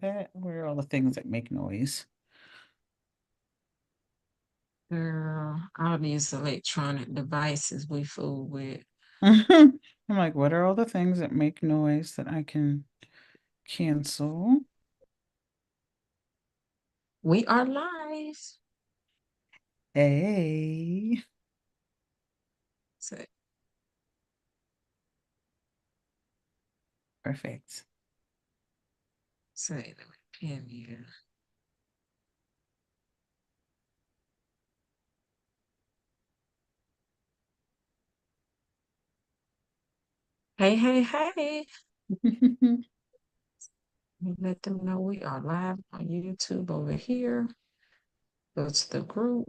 that. Where are all the things that make noise? Girl, all these electronic devices we fool with. I'm like, what are all the things that make noise that I can cancel? We are live. Hey, So, perfect. let me pin you. Hey, hey, hey. Let them know we are live on YouTube over here. Go to the group.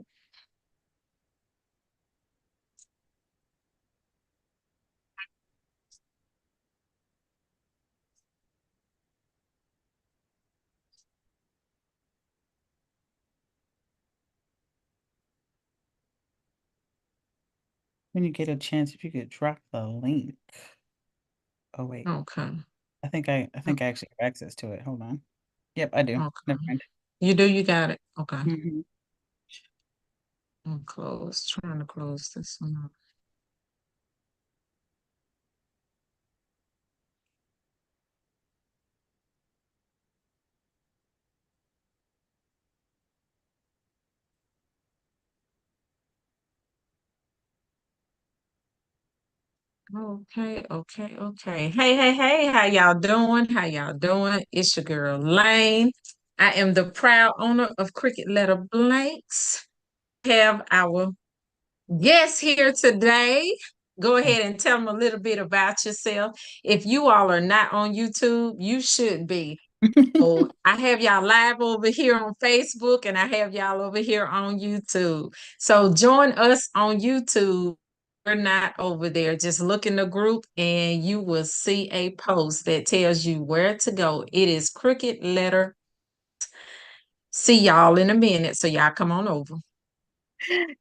When you get a chance, if you could drop the link. Oh wait, Okay. I think I actually have access to it. Hold on. Yep, I do. Never Okay. mind. You do, you got it. Okay. Mhm. I'm trying to close this one up. Okay, okay, okay. Hey, hey, hey, how y'all doing? How y'all doing? It's your girl Lane. I am the proud owner of Cricket Letter Blanks. Have our guest here today. Go Oh. ahead and tell them a little bit about yourself. If you all are not on YouTube, you should be. Oh, I have y'all live over here on Facebook and I have y'all over here on YouTube. So join us on YouTube. We're not over there. Just look in the group and you will see a post that tells you where to go. It is Cricket Letter. See y'all in a minute. So y'all come on over.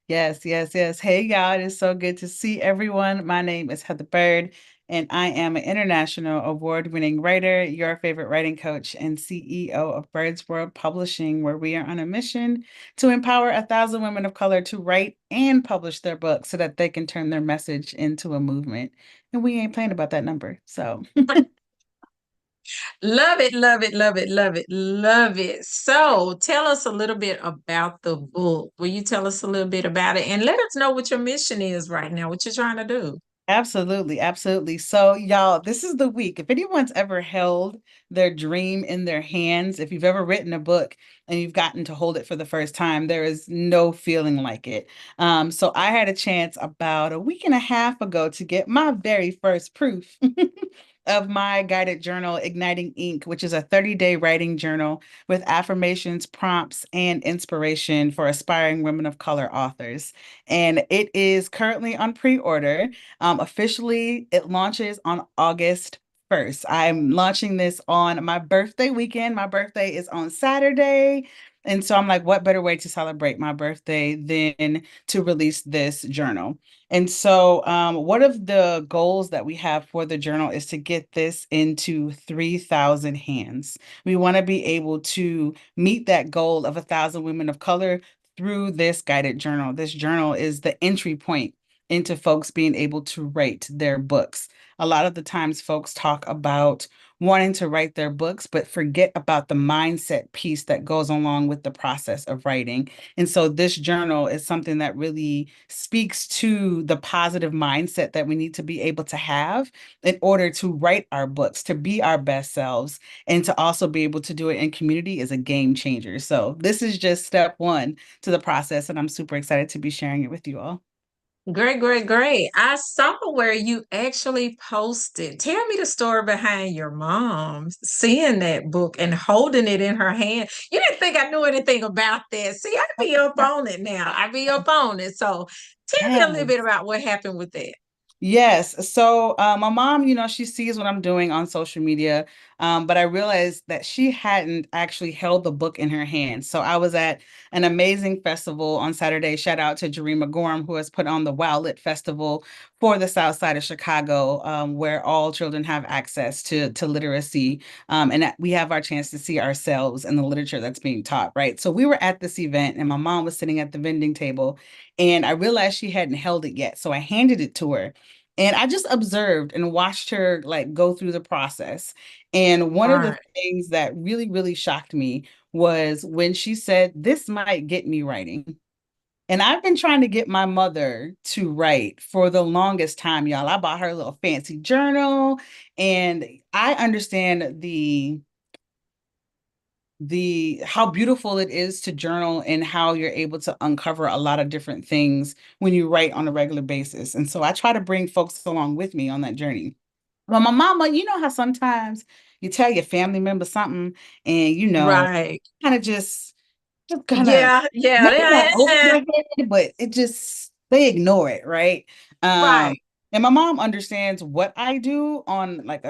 Yes, yes, yes. Hey, y'all. It is so good to see everyone. My name is Heather Bird, and I am an international award-winning writer, your favorite writing coach, and CEO of Bird's World Publishing, where we are on a mission to empower 1,000 women of color to write and publish their books so that they can turn their message into a movement. And we ain't playing about that number. So Love it, love it, love it, love it, love it. So tell us a little bit about the book. Will you tell us a little bit about it and let us know what your mission is right now, what you're trying to do? absolutely, absolutely. So, y'all, this is the week. If anyone's ever held their dream in their hands, if you've ever written a book and you've gotten to hold it for the first time, there is no feeling like it. So I had a chance about a week and a half ago to get my very first proof of my guided journal, Igniting Ink, which is a 30-day writing journal with affirmations, prompts, and inspiration for aspiring women of color authors. And it is currently on pre-order. Officially, it launches on August 1st. I'm launching this on my birthday weekend. My birthday is on Saturday. And so I'm like, what better way to celebrate my birthday than to release this journal? And so, one of the goals that we have for the journal is to get this into 3,000 hands. We want to be able to meet that goal of 1,000 women of color through this guided journal. This journal is the entry point into folks being able to write their books. A lot of the times, folks talk about wanting to write their books, but forget about the mindset piece that goes along with the process of writing. And so, this journal is something that really speaks to the positive mindset that we need to be able to have in order to write our books, to be our best selves, and to also be able to do it in community is a game changer. So, this is just step one to the process, and I'm super excited to be sharing it with you all. Great, great, great. I saw where you actually posted. Tell me the story behind your mom seeing that book and holding it in her hand. You didn't think I knew anything about that. See, I be up on it now. I be up on it. So tell me a little bit Yes. about what happened with that. Yes. So my mom, she sees what I'm doing on social media. But I realized that she hadn't actually held the book in her hand. So I was at an amazing festival on Saturday. Shout out to Jarima Gorham, who has put on the Wow Lit Festival for the South Side of Chicago, where all children have access to literacy, and that we have our chance to see ourselves in the literature that's being taught, right? So we were at this event, and my mom was sitting at the vending table, and I realized she hadn't held it yet. So I handed it to her. And I just observed and watched her like go through the process. And one of the Right. things that really, really shocked me was when she said, "This might get me writing." And I've been trying to get my mother to write for the longest time, y'all. I bought her a little fancy journal, and I understand the how beautiful it is to journal and how you're able to uncover a lot of different things when you write on a regular basis. And so I try to bring folks along with me on that journey. Well, my mama, you know how sometimes you tell your family member something and Right. kind of just kind of Yeah, yeah, maybe not yeah, over yeah. their head, but it just they ignore it, right? Um, Right, and my mom understands what I do on like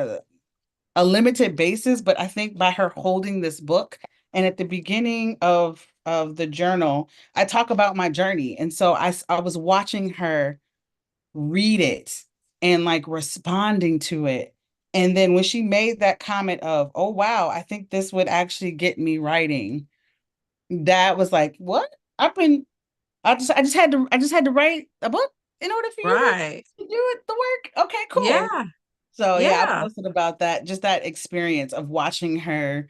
a limited basis, but I think by her holding this book and at the beginning of the journal, I talk about my journey. And so I was watching her read it and like responding to it. And then when she made that comment of, "Oh wow, I think this would actually get me writing." That was like, "What? I've been I just had to write a book in order for you right. to do it the work." Okay, cool. Yeah, So yeah, I yeah, posted about that, just that experience of watching her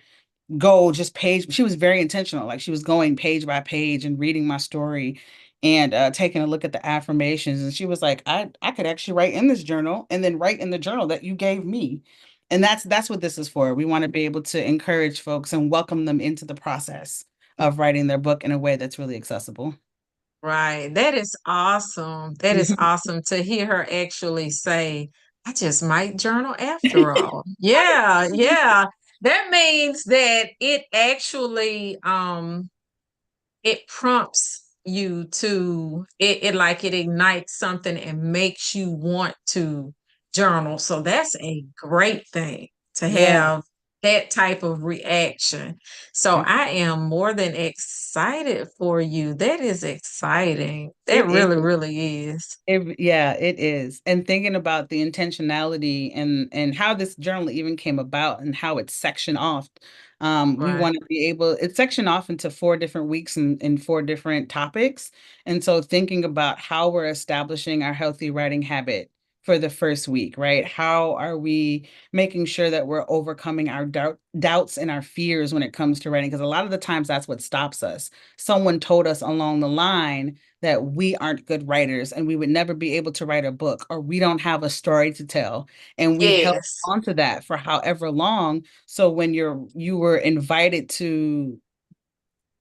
go just page. She was very intentional. Like she was going page by page and reading my story and taking a look at the affirmations. And she was like, I could actually write in this journal and then write in the journal that you gave me. And that's what this is for. We want to be able to encourage folks and welcome them into the process of writing their book in a way that's really accessible. right. That is awesome. That is awesome to hear her actually say, I just might journal after all. Yeah, yeah. That means that it actually it prompts you to it like it ignites something and makes you want to journal. So that's a great thing to Yeah. have that type of reaction. So I am more than excited for you. That is exciting. That It really, is. really is. Yeah, it is. And thinking about the intentionality and how this journal even came about and how it's sectioned off. We Right, want to be able, it's sectioned off into 4 different weeks and 4 different topics. And so thinking about how we're establishing our healthy writing habit for the first week, right? How are we making sure that we're overcoming our doubts and our fears when it comes to writing? Because a lot of the times that's what stops us. Someone told us along the line that we aren't good writers and we would never be able to write a book or we don't have a story to tell. And we held yes, on to that for however long. So when you were invited to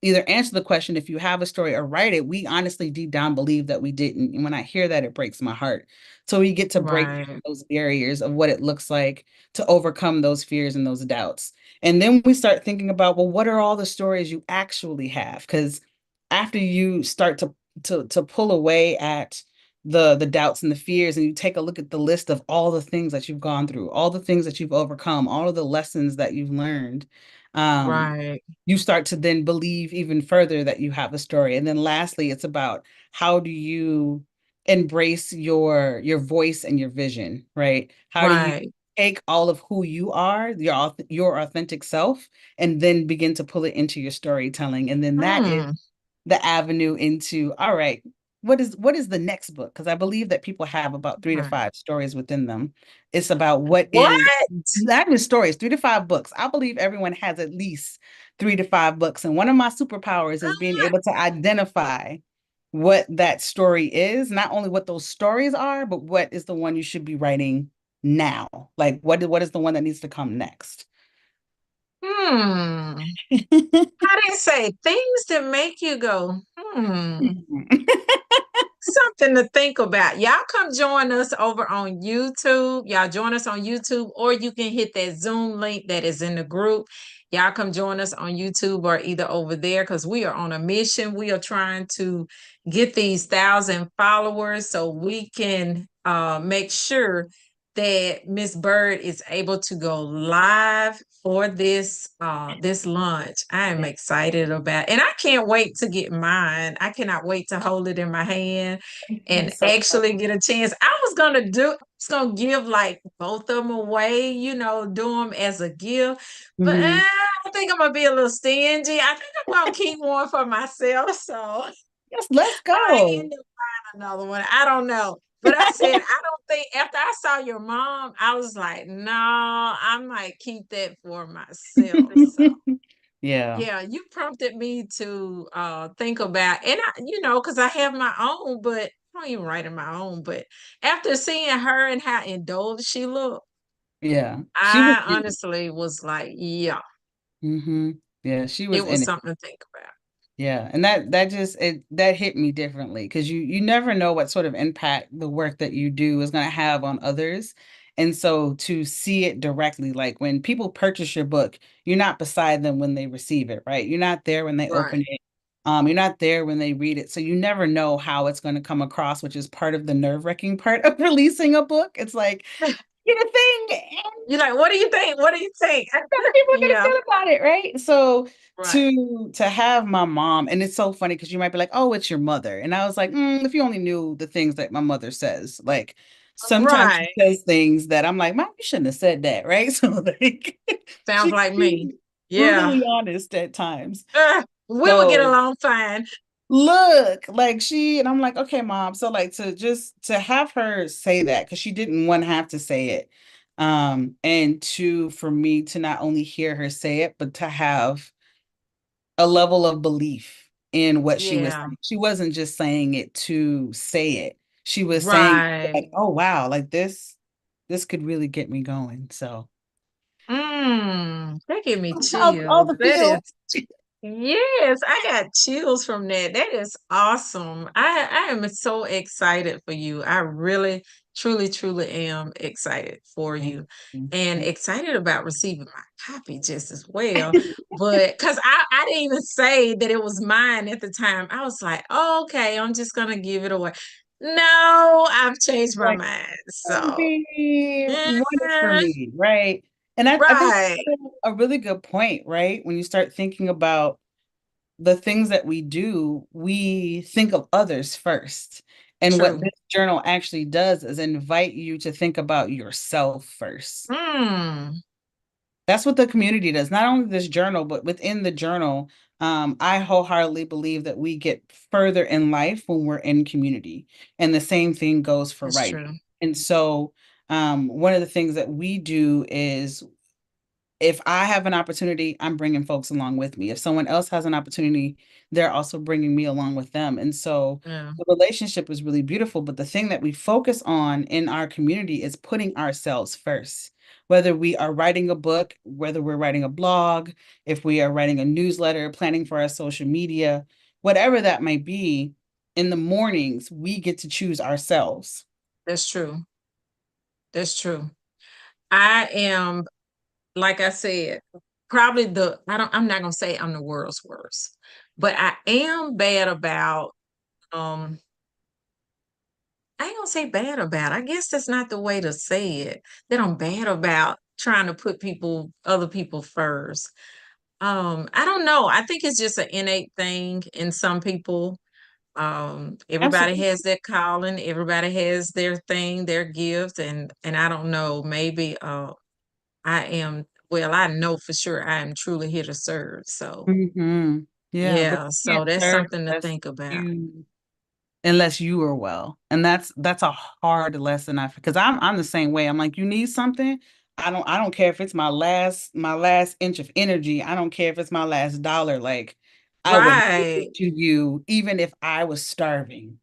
either answer the question if you have a story or write it, we honestly deep down believe that we didn't. And when I hear that, it breaks my heart. So we get to break right, those barriers of what it looks like to overcome those fears and those doubts. And then we start thinking about, well, what are all the stories you actually have? Because after you start to pull away at the doubts and the fears, and you take a look at the list of all the things that you've gone through, all the things that you've overcome, all of the lessons that you've learned, um, right, you start to then believe even further that you have a story. And then lastly, it's about how do you embrace your voice and your vision, right? How do you right. take all of who you are, your authentic self, and then begin to pull it into your storytelling. And then that is Hmm. the avenue into, all right, what is the next book? Because I believe that people have about three to Right. five stories within them. It's about what What? is not even stories, 3 to 5 books. I believe everyone has at least 3 to 5 books. And one of my superpowers is being able to identify what that story is, not only what those stories are, but what is the one you should be writing now. Like what is the one that needs to come next? Hmm. I didn't say things that make you go, hmm. Something to think about. Y'all come join us over on YouTube. Y'all join us on YouTube, or you can hit that Zoom link that is in the group. Y'all come join us on YouTube or either over there because we are on a mission. We are trying to get these 1,000 followers so we can make sure that Miss Bird is able to go live for this lunch. I am Yeah. excited about, and I can't wait to get mine. I cannot wait to hold it in my hand and It's so actually get a chance. I was gonna give like both of them away, do them as a gift. But Mhm. I think I'm gonna be a little stingy. I think I'm gonna keep one for myself. So Yes, let's I go. end up buying another one. I don't know. But I said, I don't think after I saw your mom, I was like, no, I might keep that for myself. So Yeah. yeah, you prompted me to think about, and because I have my own, but I don't even write in my own. But after seeing her and how indulged she looked, Yeah. She was I in it. honestly was like, yeah, Yeah, she was it in was it. something to think about. Yeah, and that hit me differently because you never know what sort of impact the work that you do is going to have on others. And so to see it directly, like when people purchase your book, you're not beside them when they receive it, right? You're not there when they Right. open it. You're not there when they read it. So you never know how it's going to come across, which is part of the nerve-wracking part of releasing a book. It's like, get a thing You're like, what do you think? What do you think? people are gonna Yeah, feel about it, right? So right. to have my mom, and it's so funny because you might be like, oh, it's your mother. And I was like, if you only knew the things that my mother says, like sometimes she Right. says things that I'm like, Mom, you shouldn't have said that, right? So like Sounds she can like me. be Yeah. brutally honest at times. We would get So along fine. look, like and I'm like, okay, mom. So like to have her say that because she didn't want to have to say it. And for me to not only hear her say it, but to have a level of belief in what she was Yeah. saying. She wasn't just saying it to say it. She was saying Right. like, oh wow, like this could really get me going. So That give me all chills. the That feels. is, yes, I got chills from that. That is awesome. I am so excited for you. I really, truly, truly am excited for Thank you you. and Thank excited about receiving my copy just as well. But because I didn't even say that it was mine at the time, I was like, oh, okay, I'm just gonna give it away. No, I've changed my like mind. So, one is for yeah, me, right? And I think right, that's a really good point, right? When you start thinking about the things that we do, we think of others first. And what true. this journal actually does is invite you to think about yourself first. Mm, That's what the community does. Not only this journal, but within the journal, I wholeheartedly believe that we get further in life when we're in community. And the same thing goes for that's true. writing. And so, one of the things that we do is if I have an opportunity, I'm bringing folks along with me. If someone else has an opportunity, they're also bringing me along with them. And so Yeah, the relationship is really beautiful. But the thing that we focus on in our community is putting ourselves first. Whether we are writing a book, whether we're writing a blog, if we are writing a newsletter, planning for our social media, whatever that may be, in the mornings, we get to choose ourselves. that's true. That's true. I am, like I said, probably I'm not gonna say I'm the world's worst, but I am bad about, um, I ain't gonna say bad about. I guess that's not the way to say it. That I'm bad about trying to put other people first. I don't know. I think it's just an innate thing in some people. Everybody Absolutely. has their calling, everybody has their thing, their gift, and I don't know, maybe I am, well, I know for sure I am truly here to serve. So Yeah, but yeah, you so can't that's serve something to think about. you unless you are well. And that's a hard lesson because I'm the same way. I'm like, you need something. I don't care if it's my last inch of energy. I don't care if it's my last dollar. Like I would give Right. it to you even if I was starving.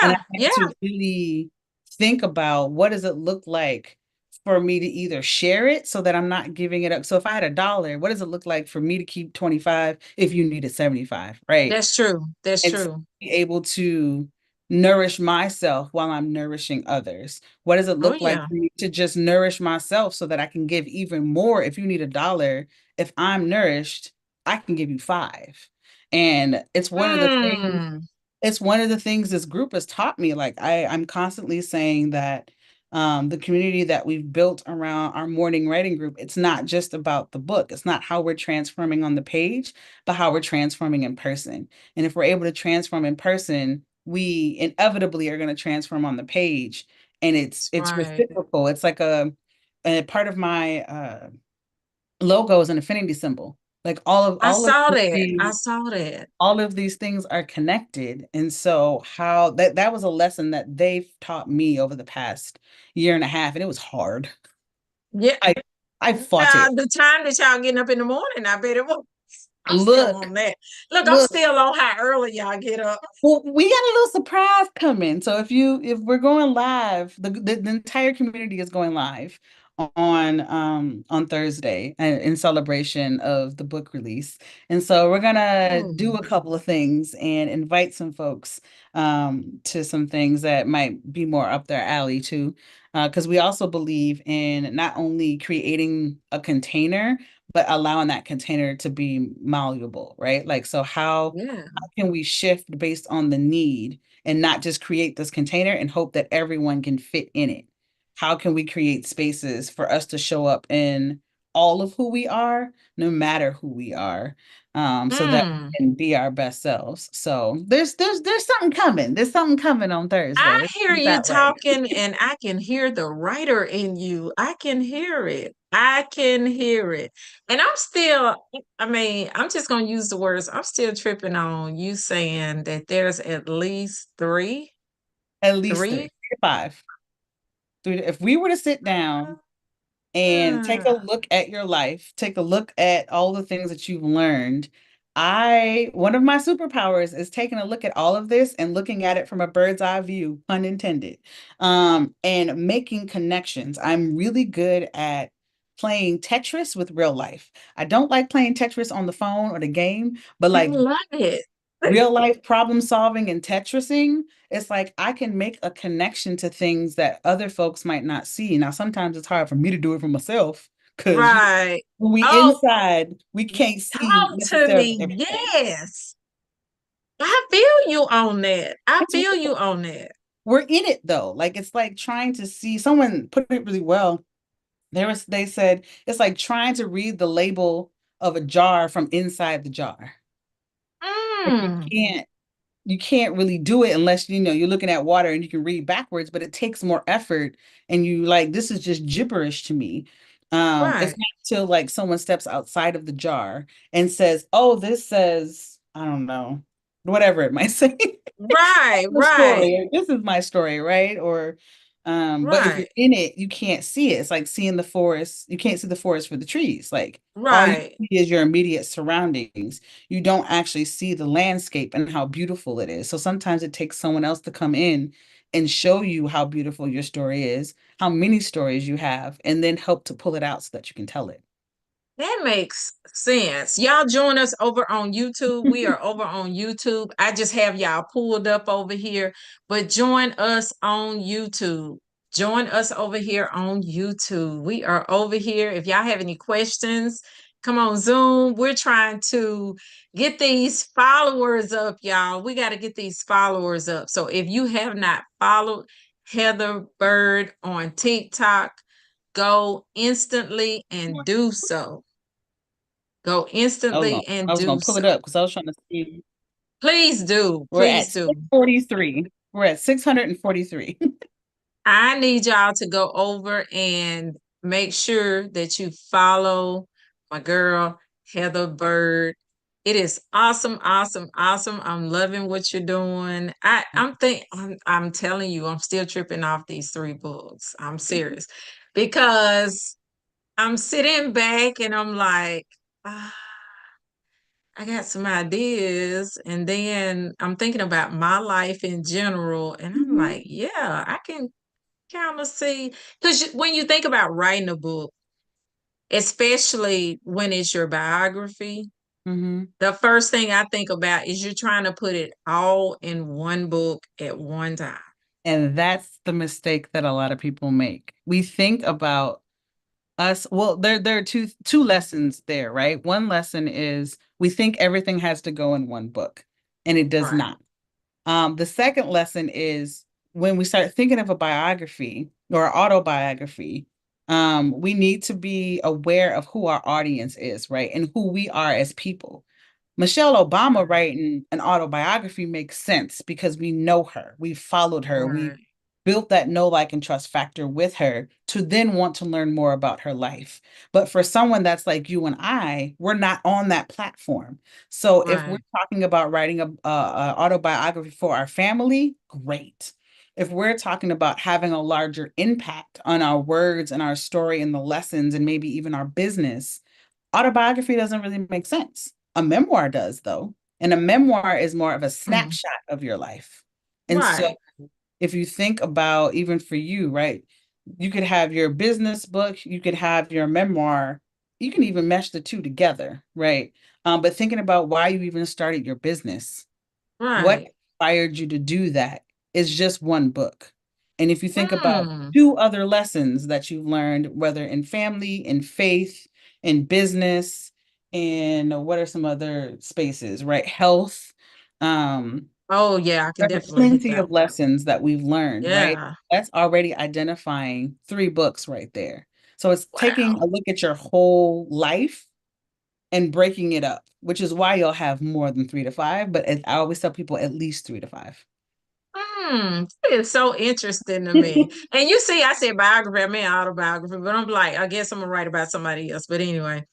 And I Yeah, had yeah, to really think about what does it look like for me to either share it so that I'm not giving it up. So if I had a dollar, what does it look like for me to keep 25 if you needed 75, right? that's true. That's And so true. be able to nourish myself while I'm nourishing others. What does it Oh look like yeah. for me to just nourish myself so that I can give even more? If you need a dollar, if I'm nourished, I can give you five. And Mm, it's one of the things this group has taught me. Like I'm constantly saying that The community that we've built around our morning writing group, it's not just about the book. It's not how we're transforming on the page, but how we're transforming in person. And if we're able to transform in person, we inevitably are going to transform on the page. And it's Right. reciprocal. It's like a part of my logo is an infinity symbol. Like I all of saw that. I these saw that. all of these things are connected. And so how that was a lesson that they've taught me over the past year and a half, and it was hard. Yeah. I I fought it. The time that y'all getting up in the morning, I bet it was. I'm still on Look, that. Look, I'm look. still on how early y'all get up. Well, we got a little surprise coming. So if we're going live, the entire community is going live on Thursday in celebration of the book release. And so we're gonna Oh, do a couple of things and invite some folks to some things that might be more up their alley too. Because we also believe in not only creating a container, but allowing that container to be malleable, right? Like, so yeah. how can we shift based on the need and not just create this container and hope that everyone can fit in it? How can we create spaces for us to show up in all of who we are, no matter who we are, so that we Mm. can be our best selves? So there's something coming. There's something coming on I Thursday. Let's hear put it you that way. talking, and I can hear the writer in you. I can hear it. I can hear it. And I'm still, I mean, I'm just going to use the words. I'm still tripping on you saying that there's at least At least three. 3 to 5. If we were to sit down and take a Ah, look at your life, take a look at all the things that you've learned. One of my superpowers is taking a look at all of this and looking at it from a bird's eye view, pun intended, and making connections. I'm really good at playing Tetris with real life. I don't like playing Tetris on the phone or the game, but I like love it. real life problem solving and Tetrising, it's like I can make a connection to things that other folks might not see. Now, sometimes it's hard for me to do it for myself because Right. when we Oh, inside, we can't see talk to necessarily me. everything. Yes. I feel you on that. I It's feel you real. on that. We're in it though. Like it's like trying to see, someone put it really well. They said it's like trying to read the label of a jar from inside the jar. Like Mm, you can't really do it unless you're looking at water and you can read backwards, but it takes more effort and you like this is just gibberish to me. It's right. not till like someone steps outside of the jar and says, oh, this says, I don't know, whatever it might say. Right, The right, story, or this is my story, right? Or but if you're right, in it, you can't see it. It's like seeing the forest. You can't see the forest for the trees. Like all you right. see is your immediate surroundings. You don't actually see the landscape and how beautiful it is. So sometimes it takes someone else to come in and show you how beautiful your story is, how many stories you have, and then help to pull it out so that you can tell it. That makes sense. Y'all join us over on YouTube. We are over on YouTube. I just have y'all pulled up over here, but join us on YouTube. Join us over here on YouTube. We are over here. If y'all have any questions, come on Zoom. We're trying to get these followers up, y'all. We got to get these followers up. So if you have not followed Heather Bird on TikTok, go instantly and do so. Go Hold on. instantly I and was do gonna pull it so. up because I was trying to see. Please do. We're Please at do. 643. We're at 643. I need y'all to go over and make sure that you follow my girl, Heather Bird. It is awesome, awesome, awesome. I'm loving what you're doing. I'm telling you, I'm still tripping off these three books. I'm serious because I'm sitting back and I'm like, ah, I got some ideas, and then I'm thinking about my life in general, and I'm Mhm. like, yeah, I can kind of see. Because when you think about writing a book, especially when it's your biography, Mhm. the first thing I think about is you're trying to put it all in one book at one time. And that's the mistake that a lot of people make. We think about us, well, there are two lessons there, right? One lesson is we think everything has to go in one book, and it does Right. not. The second lesson is when we start thinking of a biography, or autobiography, we need to be aware of who our audience is, right? And who we are as people. Michelle Obama Right. writing an autobiography makes sense because we know her, we followed her, we Right. built that know, like, and trust factor with her to then want to learn more about her life. But for someone that's like you and I, we're not on that platform. So if we're Right. talking about writing a autobiography for our family, great. If we're talking about having a larger impact on our words and our story and the lessons and maybe even our business, autobiography doesn't really make sense. A memoir does, though. And a memoir is more of a Mm. snapshot of your life. And so Right. if you think about, even for you, right, you could have your business book, you could have your memoir, you can even mesh the two together, right? But thinking about why you even started your business, what Right. inspired you to do that is just one book. And if you think about Mm. two other lessons that you've learned, whether in family, in faith, in business, and what are some other spaces, right? Health, Oh yeah, I can there's definitely hit plenty that of one. lessons that we've learned, right? Yeah. That's already identifying three books right there. So it's taking Wow. a look at your whole life and breaking it up, which is why you'll have more than 3 to 5. But I always tell people at least 3 to 5. It's so interesting to me. And you see, I said biography, I mean autobiography, but I'm like, I guess I'm gonna write about somebody else. But anyway,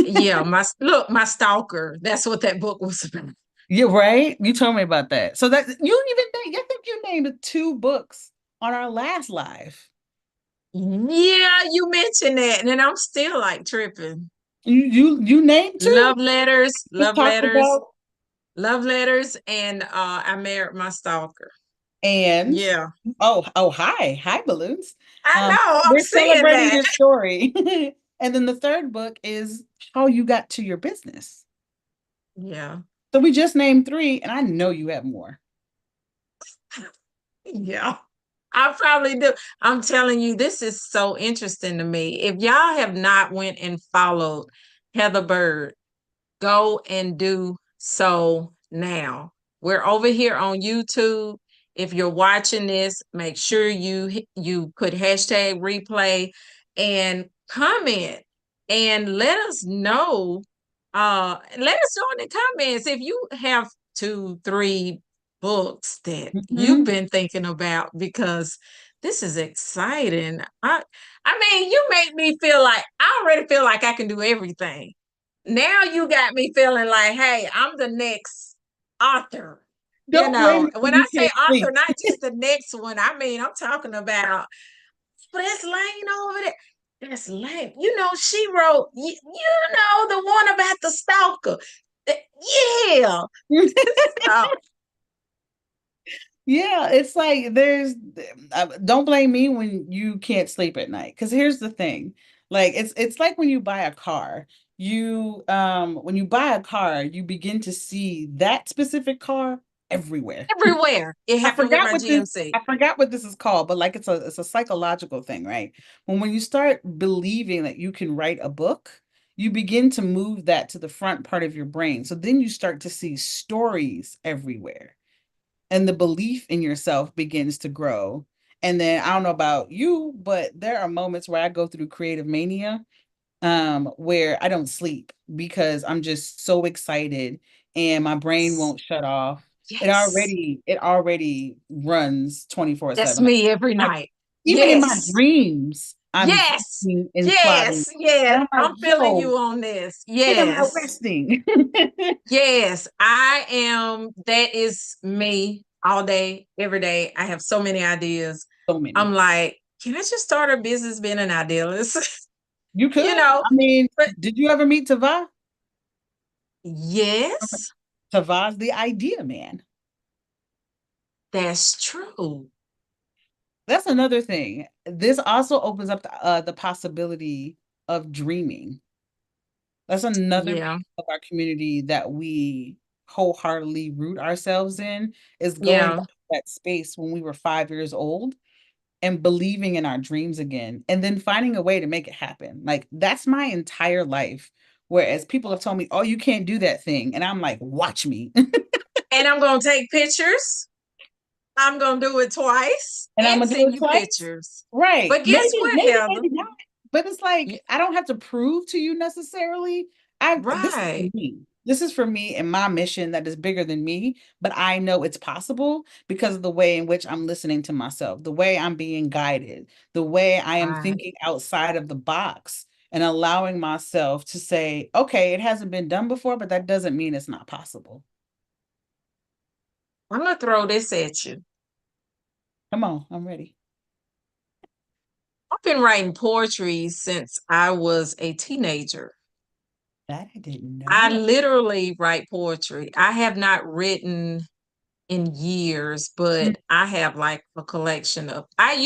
yeah, my stalker. That's what that book was about. You're right. You told me about that. So that you even I think you named two books on our last live. Yeah, you mentioned that, and then I'm still like tripping. You named two. Love letters, Just love talked letters, about love letters, and I married my stalker. and Yeah, hi balloons. I Um, know. I'm we're seeing celebrating that. your story. And then the third book is how you got to your business. Yeah, So we just named three, and I know you have more. yeah. I probably do. I'm telling you, this is so interesting to me. If y'all have not went and followed Heather Bird, go and do so now. We're over here on YouTube. If you're watching this, make sure you put hashtag replay and comment and let us know. Let us know in the comments if you have 2, 3 books that you've Mhm. been thinking about because this is exciting. I mean, you make me feel like I already feel like I can do everything. Now you got me feeling like, hey, I'm the next author. You Don't blame know, me when when I you say can't author, sleep. not just the next one, I mean, I'm talking about that's Lane over there. That's Lane. You know, she wrote, you know, the one about the stalker. Yeah. So, Yeah, it's like don't blame me when you can't sleep at night. Because here's the thing, like it's like when you buy a car. When you buy a car, you begin to see that specific car everywhere. everywhere. It I happened with forgot my what this GMC. I forgot what this is called, but like it's a psychological thing, right? When you start believing that you can write a book, you begin to move that to the front part of your brain. So then you start to see stories everywhere, and the belief in yourself begins to grow. And then I don't know about you, but there are moments where I go through creative mania, where I don't sleep because I'm just so excited and my brain won't shut off. It Yes. already it already runs That's 24/7. me every Like, night. even in my Yes. dreams, I'm Yes. thinking and plotting. Yes. And Yes. I'm like, I'm feeling yo, you on this. when am I Yes. resting? Yes, I am. That is me all day, every day. I have so many ideas. So many. I'm like, can I just start a business being an idealist? You could. You know, I mean, but did you ever meet Tava? yes, Tava's the idea man. that's true. That's another thing. This also opens up the possibility of dreaming. That's another Yeah. piece of our community that we wholeheartedly root ourselves in, is going Yeah. back to that space when we were 5 years old and believing in our dreams again, and then finding a way to make it happen. Like that's my entire life. Whereas people have told me, "Oh, you can't do that thing," and I'm like, "Watch me." And I'm gonna take pictures. I'm gonna do it twice and I'm and gonna do send it you twice. pictures. Right. But Maybe, guess what, Heather? maybe not. But it's like I don't have to prove to you necessarily. This is for Right, me. This is for me and my mission that is bigger than me, but I know it's possible because of the way in which I'm listening to myself, the way I'm being guided, the way I am right. thinking outside of the box and allowing myself to say, okay, it hasn't been done before, but that doesn't mean it's not possible. I'm gonna throw this at you. Come on, I'm ready. I've been writing poetry since I was a teenager. That I didn't I know. literally write poetry. I have not written in years, Mm. but I have like a collection of, I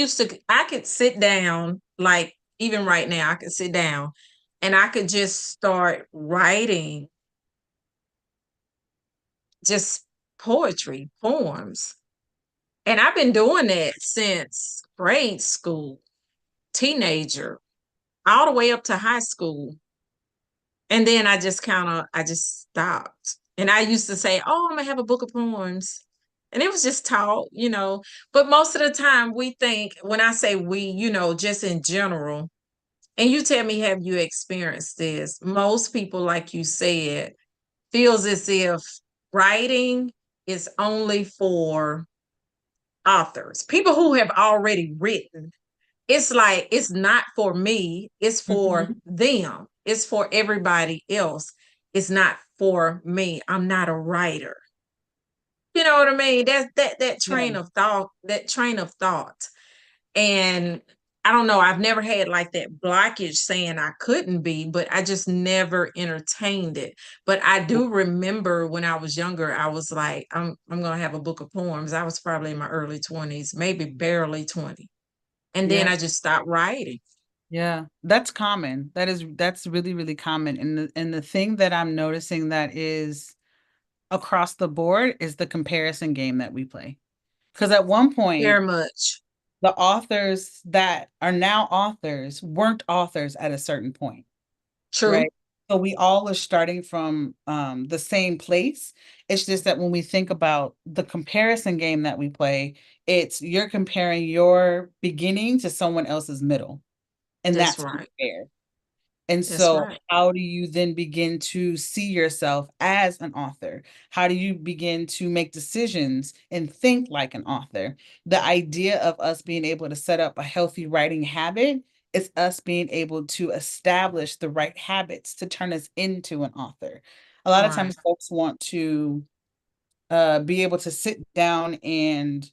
could sit down, like even right now, I could sit down and I could just start writing just poetry, poems. And I've been doing that since grade school, teenager, all the way up to high school. And then I just stopped. And I used to say, oh, I'm gonna have a book of poems. And it was just taught, you know. But most of the time we think, when I say we, you know, just in general, and you tell me, have you experienced this? Most people, like you said, feels as if writing is only for authors, people who have already written. It's like it's not for me, it's for Mhm. them, it's for everybody else. It's not for me. I'm not a writer. You know what I mean? That Yeah. train of thought, that train of thought. And I don't know, I've never had like that blockage saying I couldn't be, but I just never entertained it. But I do remember when I was younger, I was like, I'm gonna have a book of poems. I was probably in my early 20s, maybe barely 20. And then Yeah. I just stopped writing. Yeah, that's common. That's really, really common. And the thing that I'm noticing that is across the board is the comparison game that we play. Because at one point, Very much. the authors that are now authors weren't authors at a certain point, True. right? So we all are starting from the same place. It's just that when we think about the comparison game that we play, it's you're comparing your beginning to someone else's middle, and That's that's right. unfair. And That's so, right. how do you then begin to see yourself as an author? How do you begin to make decisions and think like an author? The idea of us being able to set up a healthy writing habit is us being able to establish the right habits to turn us into an author. A lot of Right. times, folks want to be able to sit down and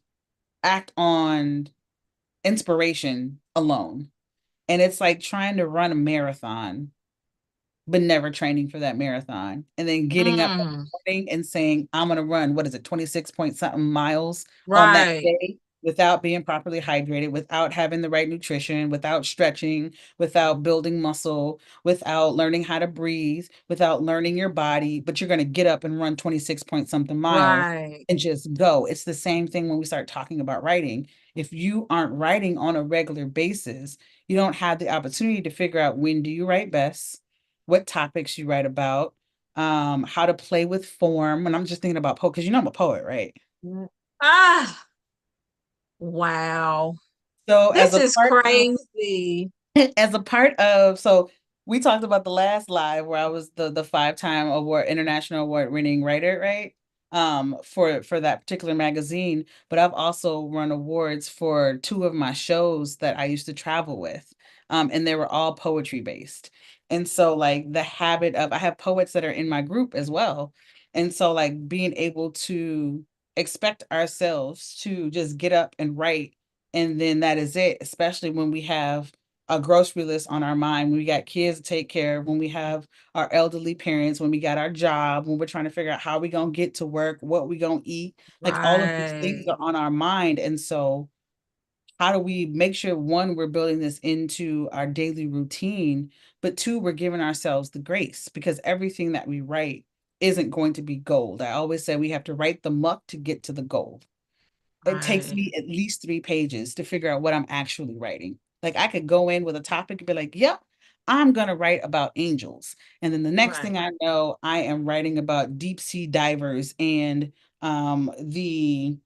act on inspiration alone. And it's like trying to run a marathon but never training for that marathon. And then getting up in Mm, the morning and saying, I'm going to run, what is it, 26 point something miles on that right. day without being properly hydrated, without having the right nutrition, without stretching, without building muscle, without learning how to breathe, without learning your body. But you're going to get up and run 26 point something miles Right. and just go. It's the same thing when we start talking about writing. If you aren't writing on a regular basis, you don't have the opportunity to figure out when do you write best, what topics you write about, how to play with form. And I'm just thinking about poet because you know I'm a poet, right? Mm. Ah, wow. So as This a is part of crazy. as a part of so we talked about the last live where I was the 5-time award international award winning writer, right? For that particular magazine, but I've also run awards for two of my shows that I used to travel with. And they were all poetry based. And so like the habit of I have poets that are in my group as well. And so like being able to expect ourselves to just get up and write and then that is it, especially when we have a grocery list on our mind, when we got kids to take care of, when we have our elderly parents, when we got our job, when we're trying to figure out how we gonna get to work, what we gonna eat, like all of these things Right. are on our mind. And so how do we make sure one, we're building this into our daily routine, but two, we're giving ourselves the grace because everything that we write isn't going to be gold. I always say we have to write the muck to get to the gold. It takes Right. me at least 3 pages to figure out what I'm actually writing. Like I could go in with a topic and be like, yep, I'm gonna write about angels. And then the next Right. thing I know, I am writing about deep sea divers and the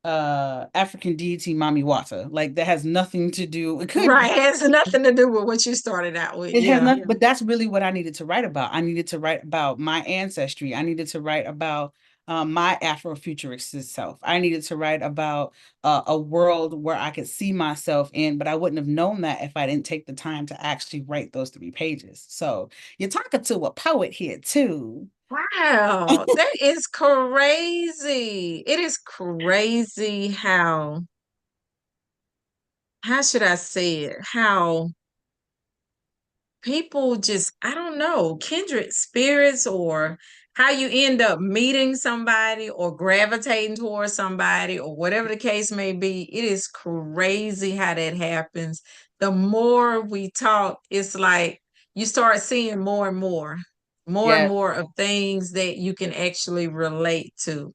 African deity Mami Wata. Like that has nothing to do. It could Right. have, It has nothing to do with what you started out with. it has Yeah. nothing, but that's really what I needed to write about. I needed to write about my ancestry. I needed to write about my Afrofuturistic self. I needed to write about a world where I could see myself in, but I wouldn't have known that if I didn't take the time to actually write those 3 pages. So you're talking to a poet here too. Wow. That is crazy. It is crazy how should I say it? How people just, I don't know, kindred spirits, or how you end up meeting somebody or gravitating towards somebody or whatever the case may be. It is crazy how that happens. The more we talk, it's like you start seeing more and Yeah, more of things that you can actually relate to.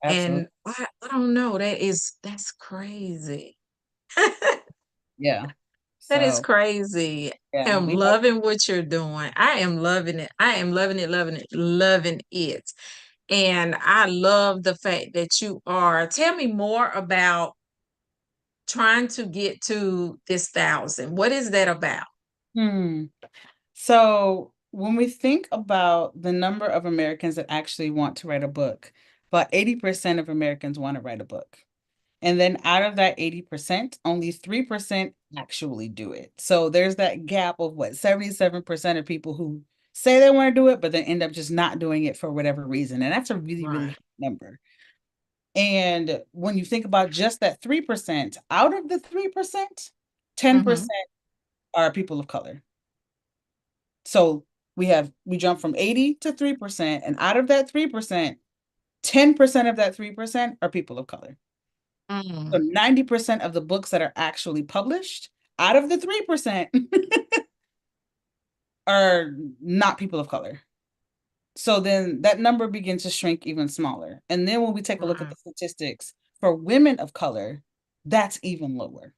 absolutely. And I don't know, that's crazy. Yeah. That is So crazy. I yeah, am we have. loving what you're doing. I am loving it. I am loving it, loving it, loving it. And I love the fact that you are. Tell me more about trying to get to this 1,000. What is that about? Hmm. So when we think about the number of Americans that actually want to write a book, about 80% of Americans want to write a book. And then out of that 80%, only 3% actually do it. So there's that gap of what, 77% of people who say they want to do it, but then end up just not doing it for whatever reason. And that's a really, really Right. high number. And when you think about just that 3%, out of the 3%, Mm-hmm. 10% are people of color. So we jump from 80 to 3%, and out of that 3%, 10% of that 3% are people of color. So Mm. 90% of the books that are actually published out of the 3% are not people of color. So then that number begins to shrink even smaller. And then when we take a look at Right. the statistics for women of color, that's even lower.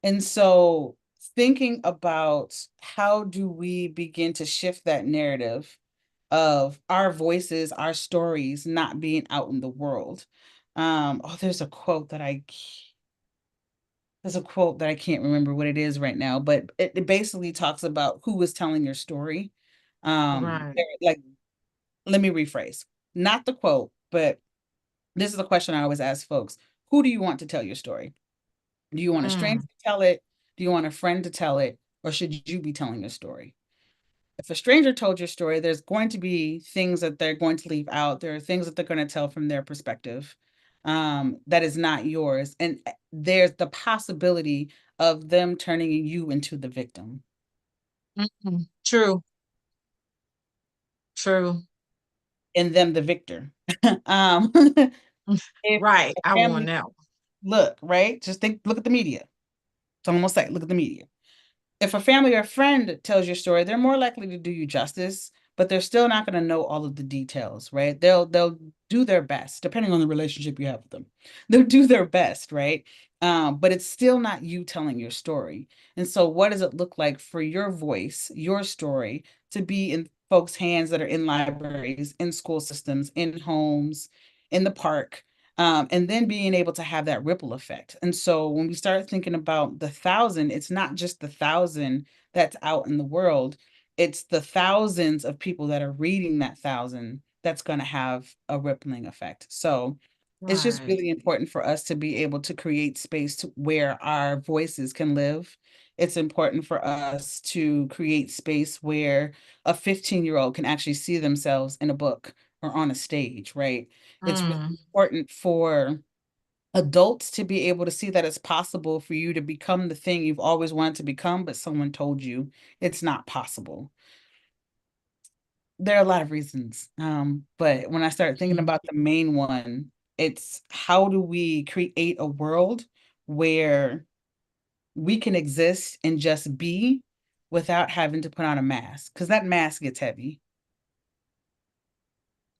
And so thinking about how do we begin to shift that narrative of our voices, our stories not being out in the world. Oh, there's a quote that I can't remember what it is right now, but it basically talks about who was telling your story. Right. Like, let me rephrase, not the quote, but this is a question I always ask folks. Who do you want to tell your story? Do you want a stranger Mm. to tell it? Do you want a friend to tell it? Or should you be telling your story? If a stranger told your story, there's going to be things that they're going to leave out. There are things that they're going to tell from their perspective that is not yours. And there's the possibility of them turning you into the victim Mm. True. True. and them the victor. If Right. a I want family, that. look, right? Just look at the media. So I'm gonna say, look at the media. If a family or friend tells your story, they're more likely to do you justice, but they're still not going to know all of the details, right? They'll do their best, depending on the relationship you have with them. They'll do their best, right? But it's still not you telling your story. And so, what does it look like for your voice, your story, to be in folks' hands that are in libraries, in school systems, in homes, in the park? And then being able to have that ripple effect. And so when we start thinking about the 1,000, it's not just the 1,000 that's out in the world, it's the thousands of people that are reading that 1,000 that's going to have a rippling effect. So it's just Right. really important for us to be able to create space where our voices can live. It's important for us to create space where a 15-year-old can actually see themselves in a book or on a stage, right? It's really Mm. important for adults to be able to see that it's possible for you to become the thing you've always wanted to become, but someone told you it's not possible. There are a lot of reasons. But when I start thinking Mm. about the main one, it's how do we create a world where we can exist and just be without having to put on a mask? Because that mask gets heavy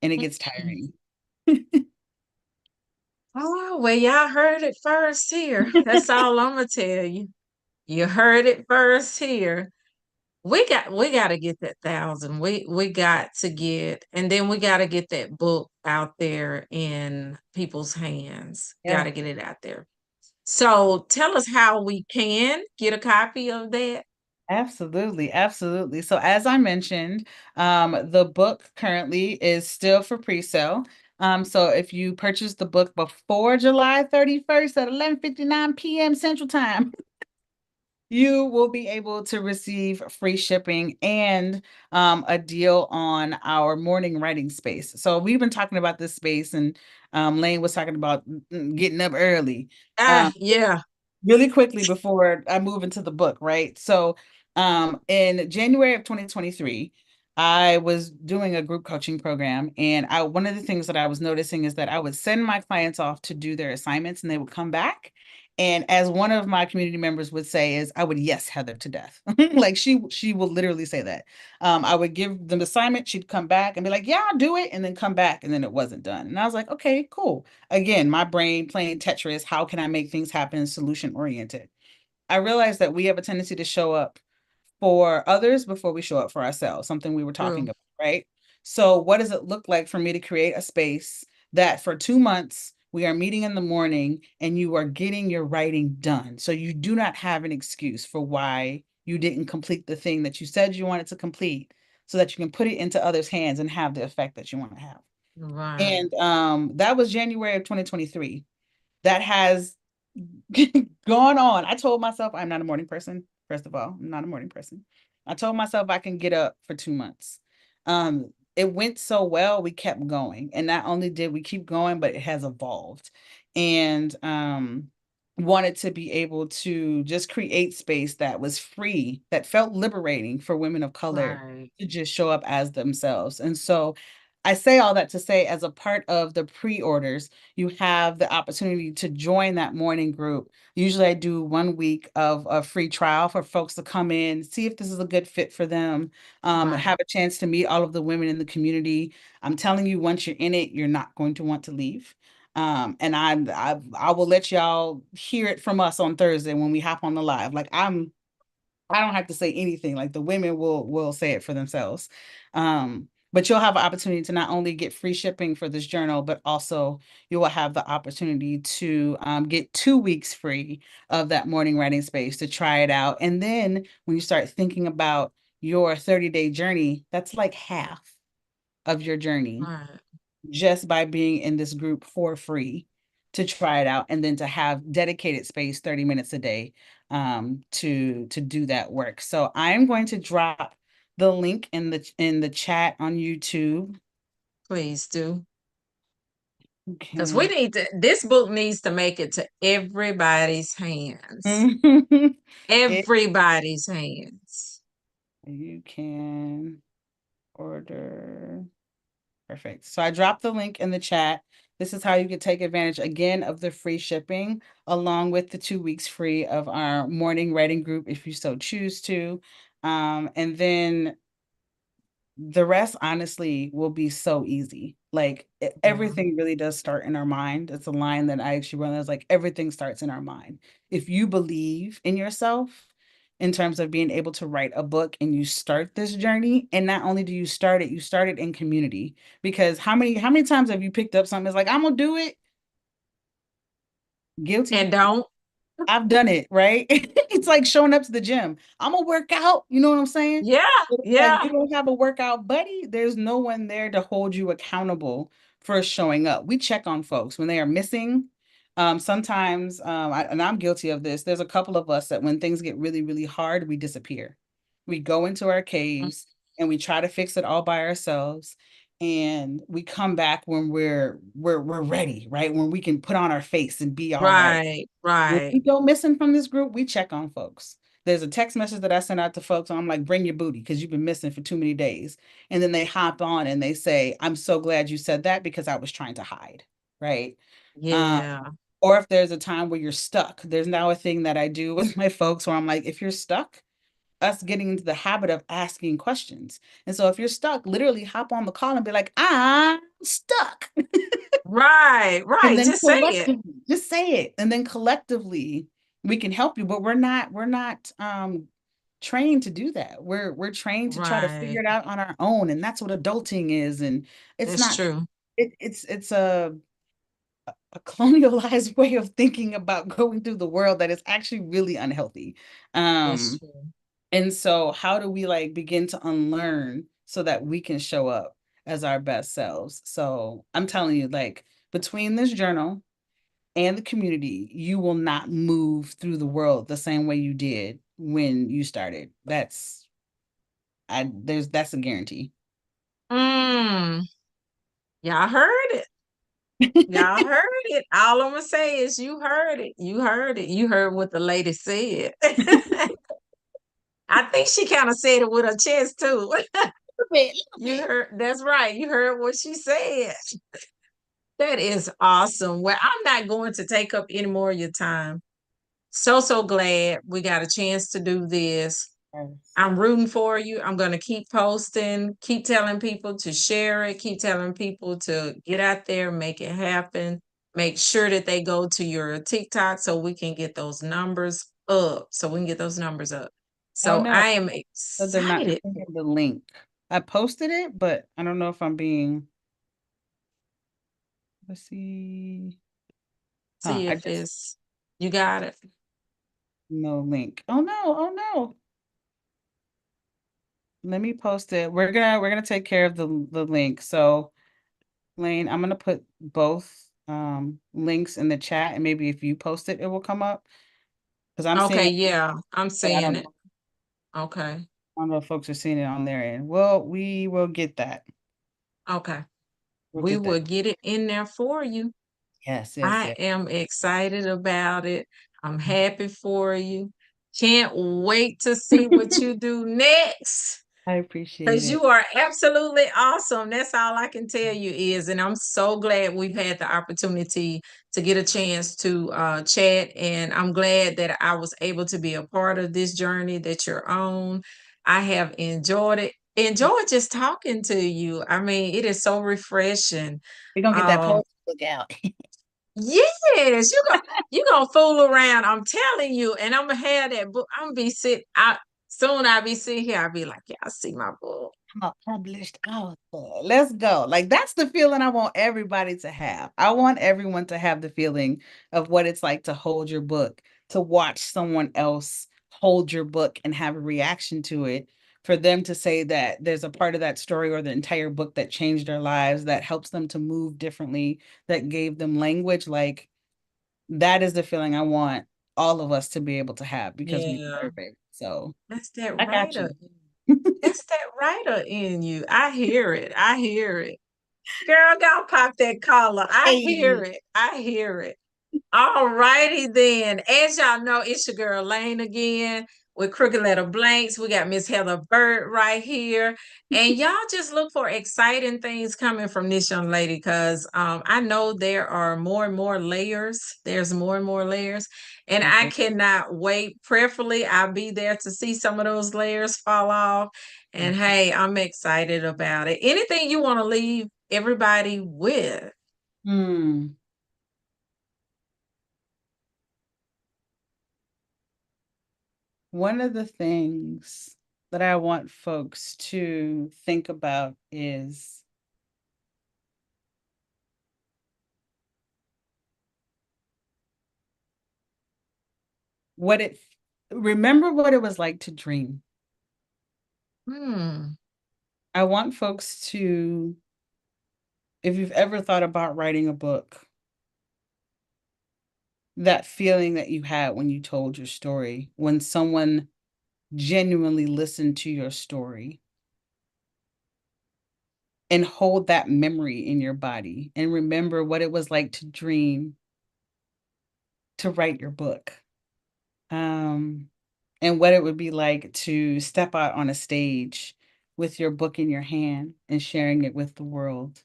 and it gets Mm. tiring. Oh, well, y'all heard it first here. That's all I'm gonna tell you. You heard it first here. We got to get that 1,000. We got to get, and then we got to get that book out there in people's hands. Got Yeah. to get it out there. So tell us how we can get a copy of that. Absolutely, absolutely. So as I mentioned, the book currently is still for pre-sale. So if you purchase the book before July 31st at 11:59 p.m. Central Time, you will be able to receive free shipping and a deal on our morning writing space. So we've been talking about this space, and Lane was talking about getting up early. Ah, Um, yeah. really quickly before I move into the book, right? So, in January of 2023, I was doing a group coaching program, and I one of the things that I was noticing is that I would send my clients off to do their assignments, and they would come back. And as one of my community members would say, is I would yes Heather to death. Like she will literally say that. I would give them the assignment, she'd come back and be like, yeah, I'll do it, and then come back, and then it wasn't done. And I was like, okay, cool. Again, my brain playing Tetris, how can I make things happen solution oriented? I realized that we have a tendency to show up for others before we show up for ourselves, something we were talking True. about, right? So, what does it look like for me to create a space that for 2 months we are meeting in the morning and you are getting your writing done? So, you do not have an excuse for why you didn't complete the thing that you said you wanted to complete so that you can put it into others' hands and have the effect that you want to have. Right. And that was January of 2023. That has gone on. I told myself I'm not a morning person. First of all, I'm not a morning person. I told myself I can get up for 2 months. It went so well, we kept going. And not only did we keep going, but it has evolved. And wanted to be able to just create space that was free, that felt liberating for women of color Right. to just show up as themselves. And so I say all that to say, as a part of the pre-orders, you have the opportunity to join that morning group. Usually I do 1 week of a free trial for folks to come in, see if this is a good fit for them, Right. have a chance to meet all of the women in the community. I'm telling you, once you're in it, you're not going to want to leave. And I will let y'all hear it from us on Thursday when we hop on the live. Like I don't have to say anything. Like the women will say it for themselves. But you'll have an opportunity to not only get free shipping for this journal, but also you will have the opportunity to get 2 weeks free of that morning writing space to try it out. And then when you start thinking about your 30-day journey, that's like half of your journey Right. just by being in this group for free to try it out and then to have dedicated space 30 minutes a day to do that work. So I'm going to drop the link in the chat on YouTube. Please do. Because we Okay. need to, this book needs to make it to everybody's hands. If Everybody's hands. you can order. Perfect. So I dropped the link in the chat. This is how you can take advantage again of the free shipping, along with the 2 weeks free of our morning writing group if you so choose to. And then the rest honestly will be so easy. Like Yeah. everything really does start in our mind. It's a line that I actually run. It's like everything starts in our mind. If you believe in yourself in terms of being able to write a book and you start this journey, and not only do you start it in community. Because how many times have you picked up something? It's like, I'm gonna do it. And Guilty. don't. I've done it, right? It's like showing up to the gym. I'm gonna work out, you know what I'm saying? Yeah. But it's like Yeah. you don't have a workout buddy, there's no one there to hold you accountable for showing up. We check on folks when they are missing. Sometimes, and I'm guilty of this. There's a couple of us that when things get really, really hard, we disappear. We go into our caves and we try to fix it all by ourselves. And we come back when we're ready, right? When we can put on our face and be all right. Right. When we Right. go missing from this group, we check on folks. There's a text message that I send out to folks. And I'm like, bring your booty because you've been missing for too many days. And then they hop on and they say, I'm so glad you said that because I was trying to hide. Right. Um, Yeah. or if there's a time where you're stuck, there's now a thing that I do with my folks where I'm like, if you're stuck, us getting into the habit of asking questions. And so if you're stuck, literally hop on the call and be like, I'm stuck. Right. And Right. then Just say it. collectively, just say it. And then collectively we can help you. But we're not trained to do that. We're trained to try to figure Right. it out on our own, and that's what adulting is. And it's That's not. true. It's a colonialized way of thinking about going through the world that is actually really unhealthy. That's Um, true. and so how do we like begin to unlearn so that we can show up as our best selves? So I'm telling you, like between this journal and the community, you will not move through the world the same way you did when you started. That's a guarantee. Mm, y'all heard it. Y'all heard it. All I'm gonna say is you heard it. You heard it. You heard what the lady said. I think she kind of said it with her chest too. Little You bit. heard, that's right. You heard what she said. That is awesome. Well, I'm not going to take up any more of your time. So glad we got a chance to do this. Yes. I'm rooting for you. I'm going to keep posting, keep telling people to share it, keep telling people to get out there, make it happen. Make sure that they go to your TikTok so we can get those numbers up. So we can get those numbers up. Oh So no, I am so they're not excited. sending the link. I posted it, but I don't know if I'm being, let's see. See I if just it's, you got it. no link. Oh no, oh no. Let me post it. We're gonna take care of the link. So Lane, I'm gonna put both links in the chat, and maybe if you post it, it will come up. Because I'm seeing Okay, it, yeah, I'm but seeing it. Okay, I don't know if folks are seeing it on their end. Well, we will get that. okay. We'll We get that. will get it in there for you. Yes, yes, I yes. am excited about it. I'm Mhm. happy for you. Can't wait to see what you do next. I appreciate Because it. you are absolutely awesome. That's all I can tell you is, and I'm so glad we've had the opportunity to get a chance to chat. And I'm glad that I was able to be a part of this journey that you're on. I have enjoyed it. Enjoyed just talking to you. I mean, it is so refreshing. We're gonna get that Um, post book out. yes, you gonna fool around. I'm telling you, and I'm gonna have that book. I'm gonna be sitting. I soon I'll be sitting here. I'll be like, yeah, I see my book. I'm a published author. Let's go. Like that's the feeling I want everybody to have. I want everyone to have the feeling of what it's like to hold your book, to watch someone else hold your book and have a reaction to it, for them to say that there's a part of that story or the entire book that changed their lives, that helps them to move differently, that gave them language. Like that is the feeling I want all of us to be able to have because we Yeah, deserve it. So that's that I got writer. you. That's that writer in you. I hear it. I hear it. Girl, go pop that collar. I hear Hey. it. I hear it. All righty then. As y'all know, it's your girl Lane again with Crooked Letter Blanks. We got Miss Heather Bird right here. And y'all just look for exciting things coming from this young lady because I know there are more and more layers. There's more and more layers. And I Okay. cannot wait. Prayerfully, I'll be there to see some of those layers fall off. And Absolutely. hey, I'm excited about it. Anything you want to leave everybody with? Hmm. One of the things that I want folks to think about is what it remember what it was like to dream. Hmm. I want folks to, if you've ever thought about writing a book, that feeling that you had when you told your story, when someone genuinely listened to your story, and hold that memory in your body and remember what it was like to dream, to write your book. Um, and what it would be like to step out on a stage with your book in your hand and sharing it with the world.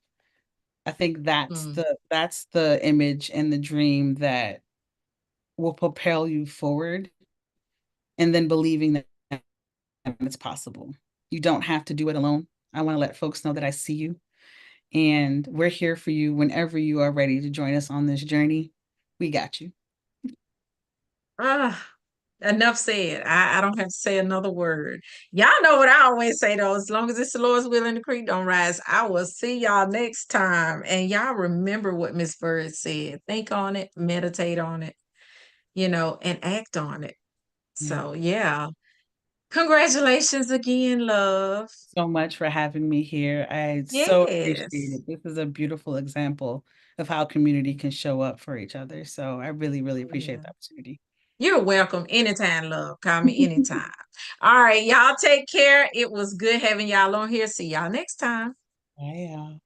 I think Hmm. that's the image and the dream that will propel you forward, and then believing that it's possible. You don't have to do it alone. I want to let folks know that I see you, and we're here for you whenever you are ready to join us on this journey. We got you. Ah. Enough said. I don't have to say another word. Y'all know what I always say though. As long as it's the Lord's will and the creek don't rise, I will see y'all next time. And y'all remember what Miss Bird said. Think on it, meditate on it, and act on it. Yeah. So yeah. Congratulations again, love. So much for having me here. I so appreciate Yes. it. This is a beautiful example of how community can show up for each other. So I really, really appreciate Yeah. the opportunity. You're welcome anytime, love. Call me anytime. All right, y'all take care. It was good having y'all on here. See y'all next time. Yeah.